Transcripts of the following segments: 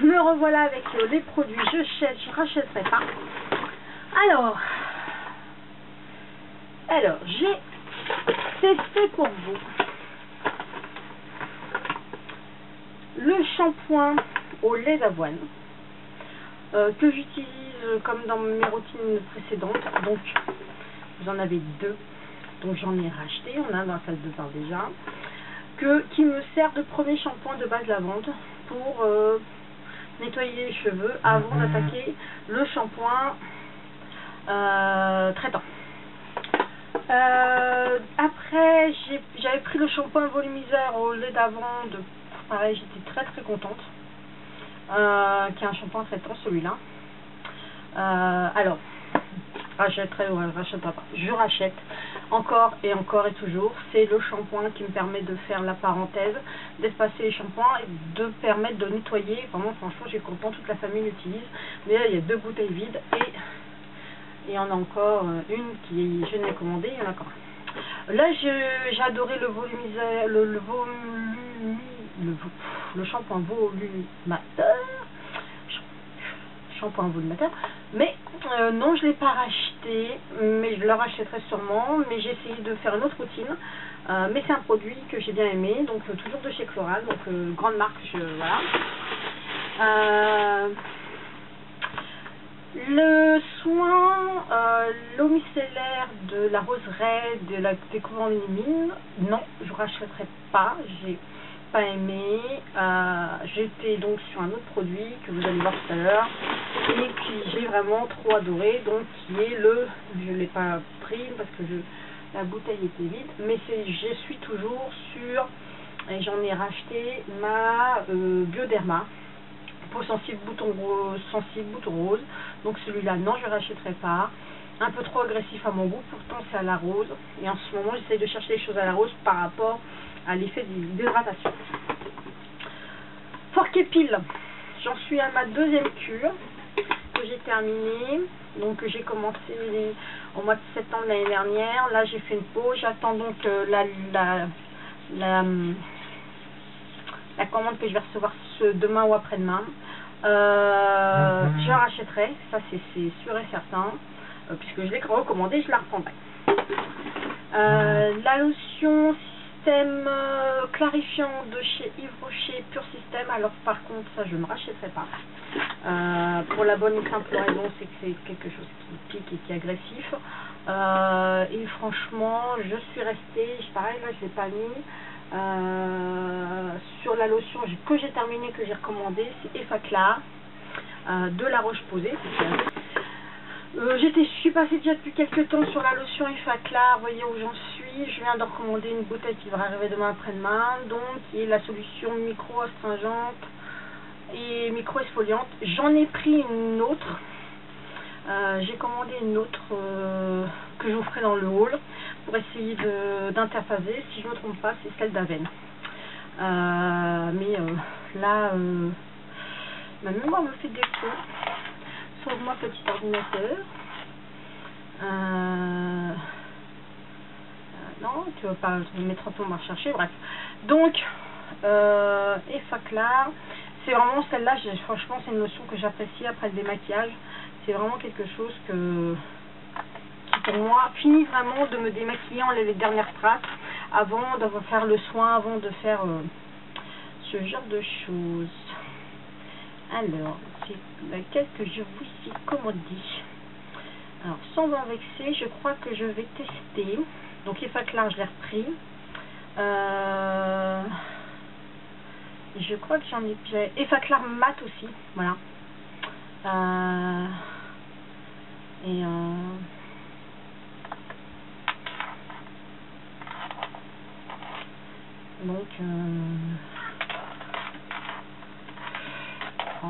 me revoilà avec les produits. Je rachèterai pas. Alors j'ai testé pour vous le shampoing au lait d'avoine que j'utilise comme dans mes routines précédentes. Donc vous en avez deux, donc j'en ai racheté, on a dans la salle de bain déjà, qui me sert de premier shampoing de base lavande pour nettoyer les cheveux avant d'attaquer le shampoing traitant. Après j'avais pris le shampoing volumiseur au lait d'avande, pareil, j'étais très contente, qui est un shampoing traitant celui-là. Alors rachèterai ou rachèterai pas, je rachète encore et toujours. C'est le shampoing qui me permet de faire la parenthèse, d'espacer les shampoings et de permettre de nettoyer. Vraiment, franchement, j'ai content, toute la famille l'utilise. Mais là, il y a 2 bouteilles vides et il y en a encore une qui je n'ai commandé, il y en a encore un. Là, j'ai adoré le volumiseur, le shampoing volumateur, mais non, je l'ai pas racheté, mais je le rachèterai sûrement. Mais j'ai essayé de faire une autre routine, mais c'est un produit que j'ai bien aimé, donc toujours de chez Floral, donc grande marque, voilà. Le soin, l'eau micellaire de la roseraie, de la découvrant minimine, non, je rachèterai pas, j'ai pas aimé. J'étais donc sur un autre produit que vous allez voir tout à l'heure et que j'ai vraiment trop adoré, donc qui est je l'ai pas pris parce que la bouteille était vide, mais je suis toujours sur, et j'en ai racheté ma Bioderma peau sensible bouton rose, donc celui-là non, je ne rachèterai pas, un peu trop agressif à mon goût, pourtant c'est à la rose, et en ce moment j'essaie de chercher les choses à la rose par rapport à l'effet d'hydratation. Fork et pile, j'en suis à ma 2e cure que j'ai terminée, donc j'ai commencé au mois de septembre l'année dernière. Là j'ai fait une pause, j'attends donc la commande que je vais recevoir demain ou après-demain. Je la rachèterai, ça c'est sûr et certain, puisque je l'ai recommandé, je la reprendrai. La lotion système clarifiant de chez Yves Rocher Pur Système, alors par contre ça je ne rachèterai pas, pour la bonne et simple raison, c'est que c'est quelque chose qui pique et qui est agressif, et franchement je suis restée, pareil là je l'ai pas mis. Sur la lotion que j'ai terminée, que j'ai recommandé, c'est Effaclar de La Roche-Posay. Je suis passée déjà depuis quelques temps sur la lotion Effaclar, vous voyez où j'en suis. Je viens de recommander une bouteille qui va arriver demain après-demain, donc qui est la solution micro-astringente et micro-exfoliante. J'en ai pris une autre, j'ai commandé une autre que je vous ferai dans le haul pour essayer d'interphaser. Si je ne me trompe pas, c'est celle d'Aven. Mais là, ma mémoire me fait défaut. Sauve-moi petit ordinateur. Non, tu vas pas mettre un peu, on va chercher. Bref. Donc, Effaclar, c'est vraiment celle-là. Franchement, c'est une notion que j'apprécie après le démaquillage. C'est vraiment quelque chose qui pour moi finit vraiment de me démaquiller, enlever les dernières traces avant de faire le soin, avant de faire ce genre de choses. Alors, c'est laquelle que je vous ai commandé. Alors, sans m'en vexer, je crois que je vais tester. Donc, Effaclar, je l'ai repris. Je crois que j'en ai... Effaclar mat aussi, voilà. Donc,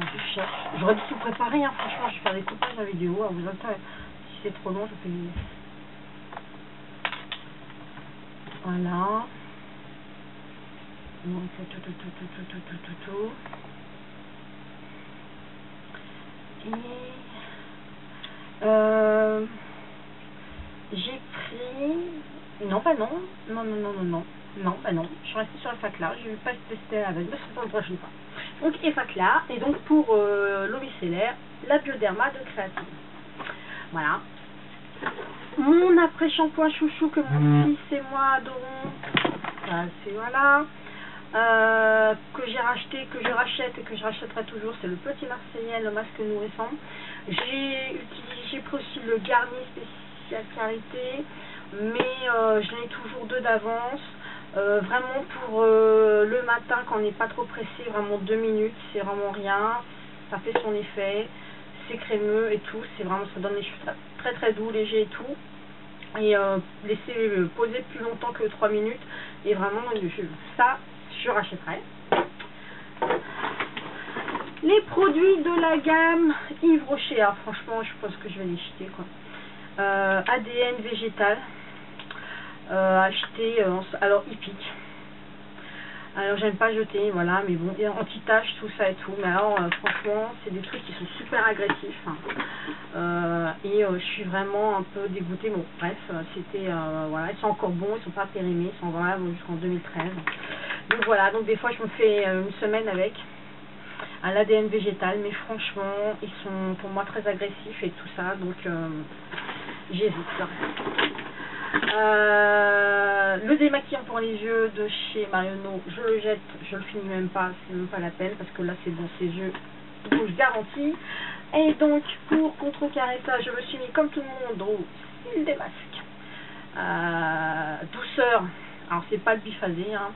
je cherche. J'aurais dû tout préparer, hein. Franchement, je vais faire des coupages à la vidéo. Alors, vous attendez, si c'est trop long, je fais... Voilà. Donc, tout. Et... j'ai pris... Non, bah non. Non, bah non. Je suis restée sur Effaclar. Je vais pas tester avec. Mais c'est pour une prochaine fois. Donc Effaclar, et donc pour l'eau micellaire, la Bioderma de Créatine. Voilà. Mon après-shampoing chouchou que mon fils et moi adorons, c'est voilà. Que j'ai racheté, que je rachète et que je rachèterai toujours, c'est le Petit Marseillais, le masque nourrissant. J'ai pris aussi le Garni spécial Karité, mais j'en ai toujours 2 d'avance. Vraiment pour le matin quand on n'est pas trop pressé, vraiment 2 minutes, c'est vraiment rien, ça fait son effet, c'est crémeux et tout, c'est vraiment, ça donne les cheveux très très doux, légers et tout, et laisser poser plus longtemps que 3 minutes, et vraiment ça je rachèterai. Les produits de la gamme Yves Rocher, alors franchement je pense que je vais les jeter quoi. ADN végétal, acheté alors Hippique. Alors j'aime pas jeter, voilà, mais bon, anti-tache, tout ça et tout, mais alors franchement c'est des trucs qui sont super agressifs, hein. Et je suis vraiment un peu dégoûtée. Bon bref, c'était voilà, ils sont encore bons, ils sont pas périmés, ils sont vraiment jusqu'en 2013. Donc voilà, donc des fois je me fais une semaine avec à l'ADN végétal, mais franchement ils sont pour moi très agressifs et tout ça, donc j'hésite. Le démaquillant pour les yeux de chez Marionneau, je le jette, je le finis même pas, c'est même pas la peine parce que là c'est bon, ses yeux rouges garantis. Et donc pour contrecarrer ça, je me suis mis comme tout le monde au style des masques. Douceur, alors c'est pas le biphasé, hein,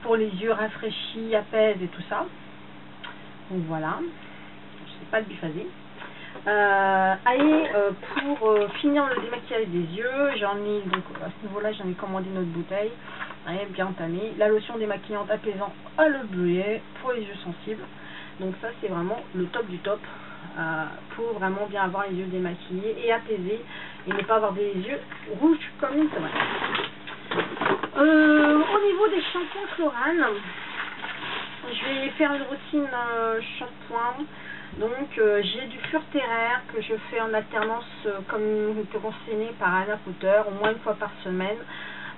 pour les yeux rafraîchis, apaise et tout ça. Donc voilà, c'est pas le biphasé. Pour finir le démaquillage des yeux, j'en ai donc à ce niveau là j'en ai commandé notre bouteille, bien entamée, la lotion démaquillante apaisant à l'eau bleuet pour les yeux sensibles. Donc ça c'est vraiment le top du top pour vraiment bien avoir les yeux démaquillés et apaisés et ne pas avoir des yeux rouges comme une tomate. Au niveau des shampoings Chlorane, je vais faire une routine shampoing. Donc j'ai du Furteraire que je fais en alternance comme conseillé par Anna Potter, au moins une fois par semaine.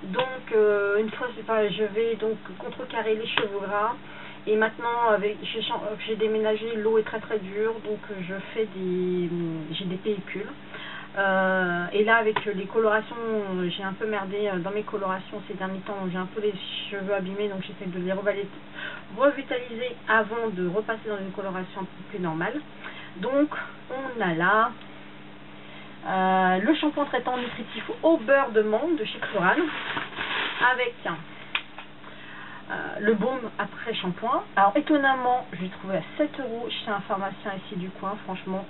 Donc une fois je vais donc contrecarrer les cheveux gras. Et maintenant j'ai déménagé, l'eau est très très dure, donc j'ai des pellicules. Et là avec les colorations, j'ai un peu merdé dans mes colorations ces derniers temps, j'ai un peu les cheveux abîmés, donc j'essaie de les revitaliser avant de repasser dans une coloration un peu plus normale. Donc on a là le shampoing traitant nutritif au beurre de menthe de chez Chlorane avec le baume après shampoing. Alors étonnamment je l'ai trouvé à 7 € chez un pharmacien ici du coin, franchement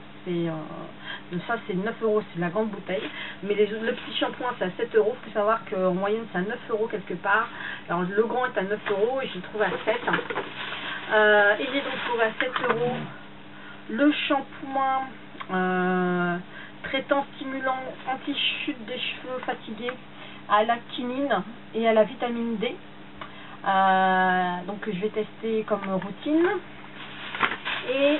ça c'est 9 €, c'est la grande bouteille, mais le petit shampoing c'est à 7 €. Il faut savoir qu'en moyenne c'est à 9 € quelque part. Alors le grand est à 9 € et je l'ai trouvé à 7. Et j'ai donc trouvé à 7 € le shampoing traitant stimulant anti-chute des cheveux fatigués à l'actinine et à la vitamine D. Donc je vais tester comme routine et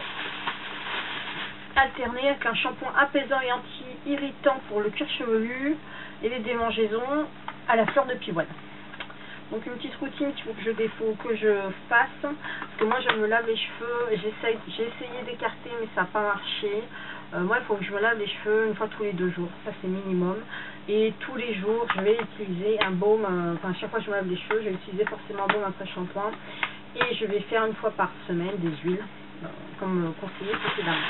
alterner avec un shampoing apaisant et anti-irritant pour le cuir chevelu et les démangeaisons à la fleur de pivoine. Donc une petite routine qu'il faut que je fasse, parce que moi je me lave les cheveux, j'ai essayé d'écarter mais ça n'a pas marché. Moi il faut que je me lave les cheveux une fois tous les 2 jours, ça c'est minimum. Et tous les jours je vais utiliser un baume, chaque fois que je me lave les cheveux, je vais utiliser forcément un baume après shampoing. Et je vais faire une fois par semaine des huiles, comme conseillé précédemment.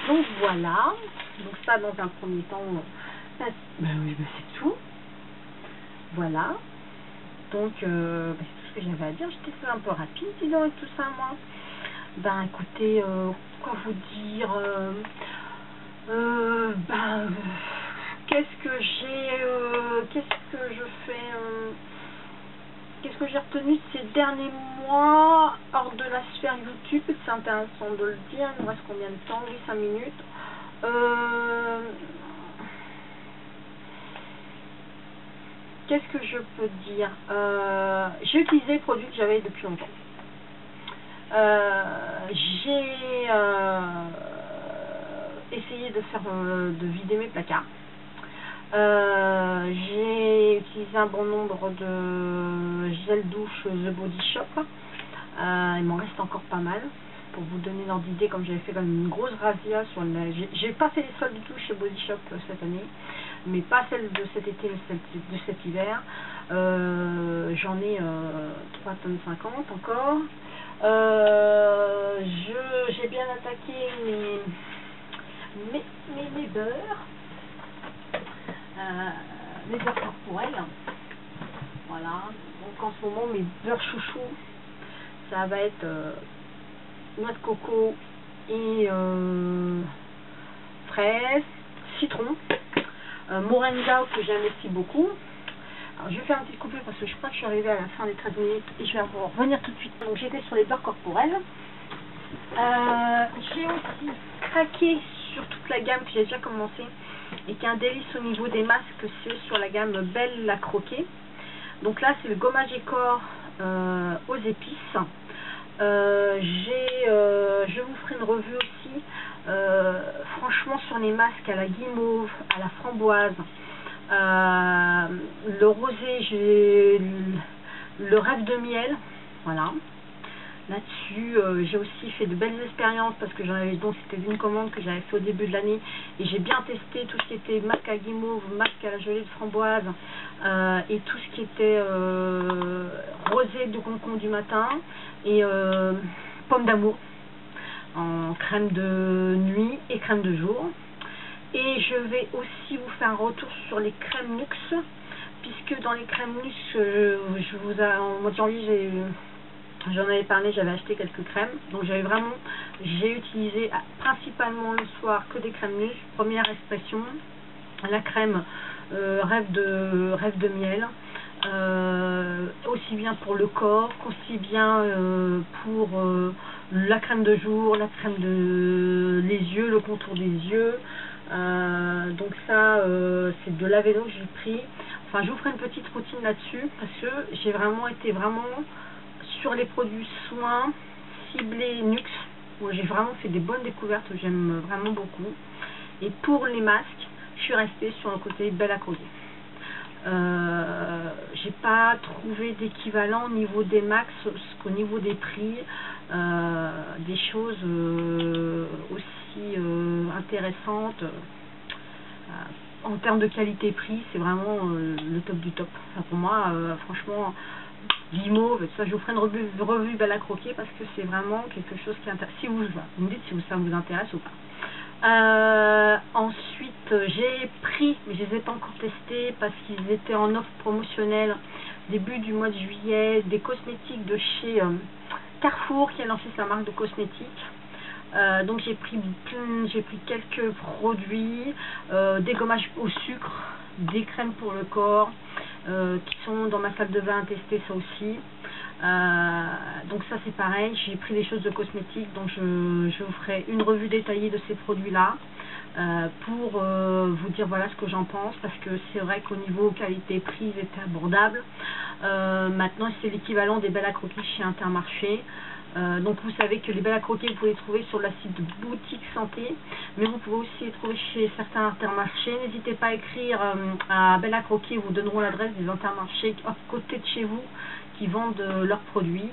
Donc voilà, donc ça dans un premier temps, c'est tout. Voilà, donc c'est tout ce que j'avais à dire. J'étais fait un peu rapide, dis donc, avec tout ça moi. Ben écoutez, quoi vous dire, qu'est-ce que je fais, qu'est-ce que j'ai retenu ces derniers mois hors de la sphère YouTube? C'est intéressant de le dire. Il nous reste combien de temps? Oui, 5 minutes. Qu'est-ce que je peux dire? J'ai utilisé les produits que j'avais depuis longtemps. J'ai essayé de vider mes placards. J'ai utilisé un bon nombre de gel douche The Body Shop. Il m'en reste encore pas mal. Pour vous donner l'ordre d'idée, comme j'avais fait comme une grosse razzia sur la... J'ai pas fait les soldes du tout chez Body Shop cette année, mais pas celle de cet été, celle de cet hiver. J'en ai 3,50 tonnes encore. J'ai bien attaqué mes beurres, mes beurres corporels. Voilà, donc en ce moment mes beurres chouchous, ça va être noix de coco et fraises, citron, moringa que j'investis beaucoup. Alors, je vais faire une petite coupure parce que je crois que je suis arrivée à la fin des 13 minutes et je vais revenir tout de suite. Donc j'étais sur les beurres corporels. J'ai aussi craqué sur toute la gamme que j'ai déjà commencé et qui est un délice au niveau des masques, c'est sur la gamme Belle à croquer. Donc là c'est le gommage écorce aux épices. Je vous ferai une revue aussi franchement sur les masques à la guimauve, à la framboise, le rosé, j'ai le rêve de miel, voilà. Là-dessus, j'ai aussi fait de belles expériences parce que j'en avais, donc c'était une commande que j'avais fait au début de l'année et j'ai bien testé tout ce qui était masque à guimauve, masque à la gelée de framboise et tout ce qui était rosé de concombre du matin et pomme d'amour en crème de nuit et crème de jour. Et je vais aussi vous faire un retour sur les crèmes luxe, puisque dans les crèmes luxe, en mois de janvier, j'en avais parlé, j'avais acheté quelques crèmes. Donc j'ai utilisé principalement le soir que des crèmes luxe. Première expression, la crème rêve de miel, aussi bien pour le corps qu'aussi bien pour la crème de jour, la crème les yeux, le contour des yeux. Donc ça c'est de l'Aveno que j'ai pris. Enfin je vous ferai une petite routine là-dessus parce que j'ai vraiment été sur les produits soins ciblés luxe. J'ai vraiment fait des bonnes découvertes, j'aime vraiment beaucoup. Et pour les masques, je suis restée sur le côté Belle à croquer. J'ai pas trouvé d'équivalent au niveau des max, qu'au niveau des prix, des choses aussi intéressantes. En termes de qualité-prix, c'est vraiment le top du top. Enfin, pour moi, franchement, guimauve, ça, je vous ferai une revue Belle à croquer parce que c'est vraiment quelque chose qui intéresse. Si vous me dites si ça vous intéresse ou pas. Ensuite, j'ai pris, mais je les ai pas encore testés parce qu'ils étaient en offre promotionnelle début du mois de juillet, des cosmétiques de chez Carrefour qui a lancé sa marque de cosmétiques. Donc j'ai pris quelques produits, des gommages au sucre, des crèmes pour le corps qui sont dans ma salle de bain à tester, ça aussi. Donc ça c'est pareil, j'ai pris des choses de cosmétiques, donc je vous ferai une revue détaillée de ces produits là pour vous dire voilà ce que j'en pense, parce que c'est vrai qu'au niveau qualité-prix ils étaient abordables. Maintenant c'est l'équivalent des Belle à croquer chez Intermarché. Donc vous savez que les Belle à croquer vous pouvez les trouver sur le site de Boutique Santé, mais vous pouvez aussi les trouver chez certains Intermarchés. N'hésitez pas à écrire à Belle à croquer, ils vous donneront l'adresse des Intermarchés à côté de chez vous qui vendent leurs produits.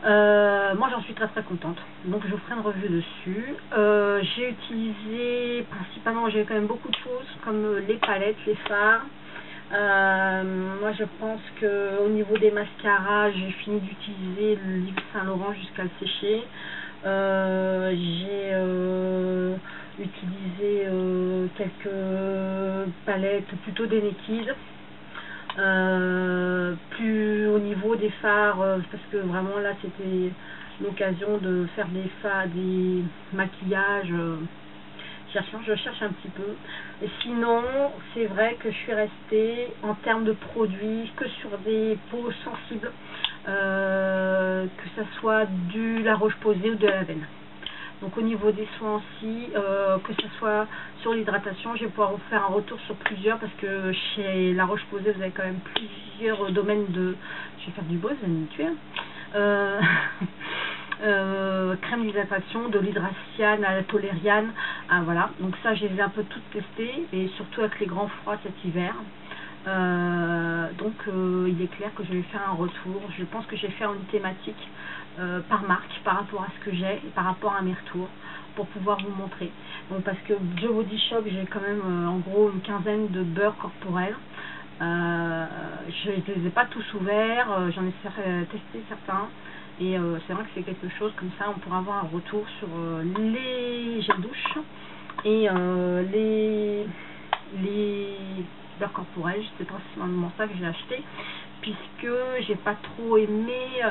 Moi j'en suis très contente, donc je vous ferai une revue dessus. J'ai utilisé principalement, j'ai quand même beaucoup de choses comme les palettes, les fards. Moi je pense que au niveau des mascaras, j'ai fini d'utiliser le Yves Saint Laurent jusqu'à le sécher. J'ai utilisé quelques palettes plutôt des Naked. Plus au niveau des fards, parce que vraiment là c'était l'occasion de faire des maquillages. Je cherche un petit peu. Et sinon, c'est vrai que je suis restée en termes de produits que sur des peaux sensibles, que ce soit de la Roche-Posay ou de la veine. Donc au niveau des soins aussi, que ce soit sur l'hydratation, je vais pouvoir vous faire un retour sur plusieurs parce que chez la Roche-Posay, vous avez quand même plusieurs domaines de... Je vais faire du buzz, vous allez me tuer. Crème d'hydratation, de l'hydraciane à la tolériane, voilà, donc ça je les ai un peu toutes testées et surtout avec les grands froids cet hiver. Donc il est clair que je vais faire un retour. Je pense que je vais faire une thématique par marque, par rapport à ce que j'ai et par rapport à mes retours, pour pouvoir vous montrer. Donc parce que Joe Body Shop, j'ai quand même en gros une quinzaine de beurres corporels. Je ne les ai pas tous ouverts, j'en ai testé certains. Et c'est vrai que c'est quelque chose comme ça, on pourra avoir un retour sur les gels douche et les beurres corporels. C'est principalement ça que j'ai acheté, puisque j'ai pas trop aimé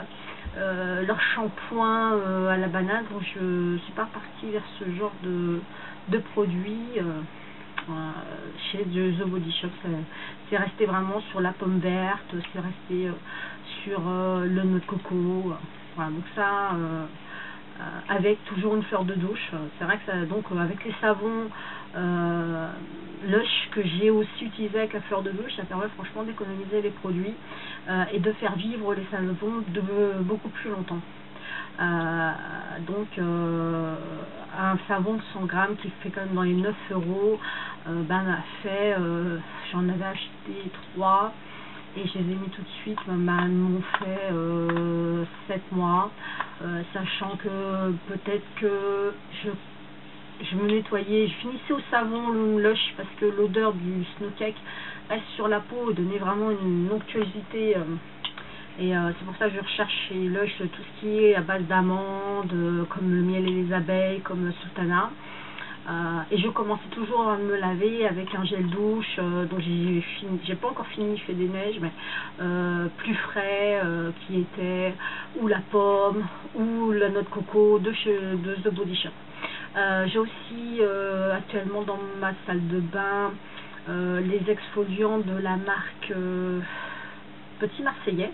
leur shampoing à la banane, donc je suis pas partie vers ce genre de produits. Chez The Body Shop, c'est resté vraiment sur la pomme verte, c'est resté sur le noix de coco, voilà, donc ça avec toujours une fleur de douche. C'est vrai que ça, donc avec les savons Lush que j'ai aussi utilisé avec la fleur de douche, ça permet franchement d'économiser les produits et de faire vivre les savons de beaucoup plus longtemps. Donc un savon de 100 grammes qui fait quand même dans les 9 euros, j'en avais acheté 3 et je les ai mis tout de suite, m'ont fait 7 mois, sachant que peut-être que je me nettoyais, je finissais au savon Lush parce que l'odeur du snow cake reste sur la peau et donnait vraiment une onctuosité. Et c'est pour ça que je recherche chez Lush tout ce qui est à base d'amandes, comme le miel et les abeilles, comme le sultana. Et je commençais toujours à me laver avec un gel douche, donc j'ai pas encore fini, je fais des neiges, mais plus frais, qui était ou la pomme ou la noix de coco de The Body Shop. J'ai aussi actuellement dans ma salle de bain les exfoliants de la marque Petit Marseillais,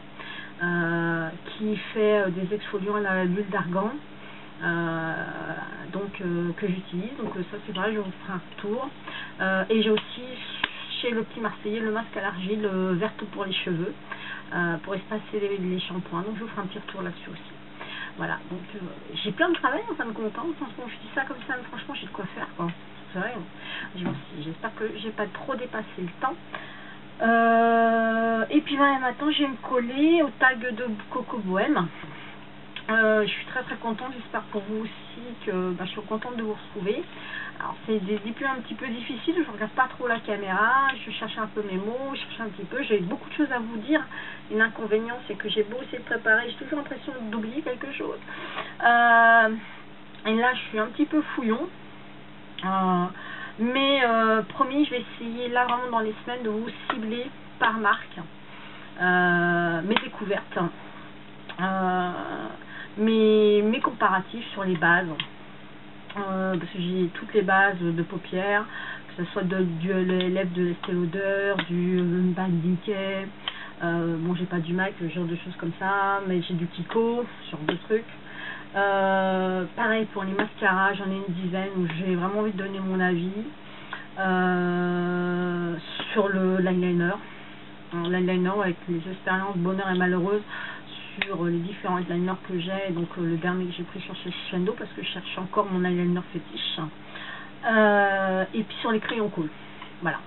qui fait des exfoliants à l'huile d'argan, que j'utilise. Donc ça c'est pareil, je vous ferai un retour. Et j'ai aussi chez le Petit Marseillais le masque à l'argile verte pour les cheveux, pour espacer les shampoings. Donc je vous ferai un petit retour là-dessus aussi. Voilà, donc j'ai plein de travail en fin de compte. Franchement, je dis ça comme ça, mais franchement j'ai de quoi faire, quoi. C'est vrai. J'espère que j'ai pas trop dépassé le temps. Et puis maintenant je vais me coller au tag de Coco Bohème. Je suis très contente, j'espère pour vous aussi que je suis contente de vous retrouver. Alors c'est des débuts un petit peu difficiles, je regarde pas trop la caméra, je cherche un peu mes mots, je cherche un petit peu, j'ai beaucoup de choses à vous dire. L'inconvénient c'est que j'ai beau essayer de préparer, j'ai toujours l'impression d'oublier quelque chose. Et là je suis un petit peu fouillon. Mais promis, je vais essayer là vraiment dans les semaines de vous cibler par marque mes découvertes, mes comparatifs sur les bases, parce que j'ai toutes les bases de paupières, que ce soit du lèvres de Estée Lauder, du Urban Decay, bon j'ai pas du MAC, ce genre de choses comme ça, mais j'ai du Kiko, ce genre de trucs. Pareil pour les mascaras, j'en ai une dizaine où j'ai vraiment envie de donner mon avis sur l'eyeliner. L'eyeliner avec les expériences bonheur et malheureuses sur les différents eyeliners que j'ai, donc le dernier que j'ai pris sur chez Shiseido parce que je cherche encore mon eyeliner fétiche, et puis sur les crayons cool. Voilà.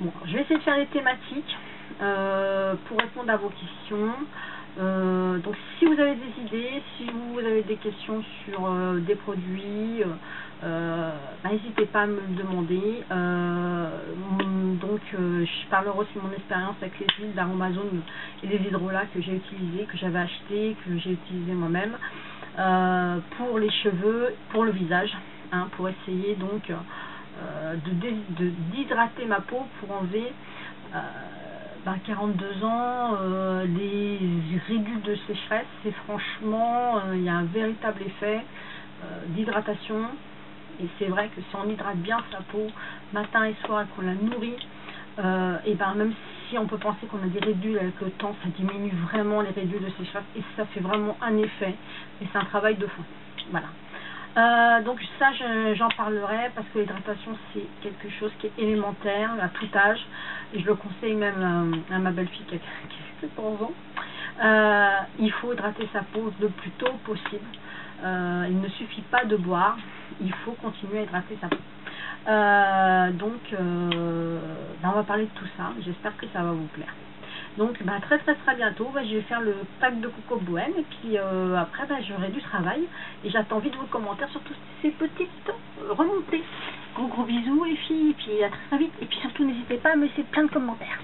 Bon, je vais essayer de faire des thématiques pour répondre à vos questions. Donc si vous avez des idées, si vous avez des questions sur des produits, n'hésitez pas à me le demander. Je parlerai aussi de mon expérience avec les huiles d'Aromazone et les hydrolats que j'ai utilisés, que j'avais acheté, que j'ai utilisé moi-même pour les cheveux, pour le visage, pour essayer donc d'hydrater ma peau pour enlever 42 ans, les ridules de sécheresse. C'est franchement, il y a un véritable effet d'hydratation, et c'est vrai que si on hydrate bien sa peau matin et soir et qu'on la nourrit, et même si on peut penser qu'on a des ridules avec le temps, ça diminue vraiment les ridules de sécheresse et ça fait vraiment un effet, et c'est un travail de fond. Voilà. Donc ça j'en parlerai parce que l'hydratation c'est quelque chose qui est élémentaire à tout âge, et je le conseille même à ma belle-fille qui a 14 ans. Il faut hydrater sa peau le plus tôt possible. Il ne suffit pas de boire, il faut continuer à hydrater sa peau. On va parler de tout ça, j'espère que ça va vous plaire. Donc bah, très bientôt, bah, je vais faire le pack de Coco Bohème et puis après bah, j'aurai du travail et j'attends vite vos commentaires sur toutes ces petites remontées. Gros bisous les filles et puis à très vite et puis surtout n'hésitez pas à me laisser plein de commentaires.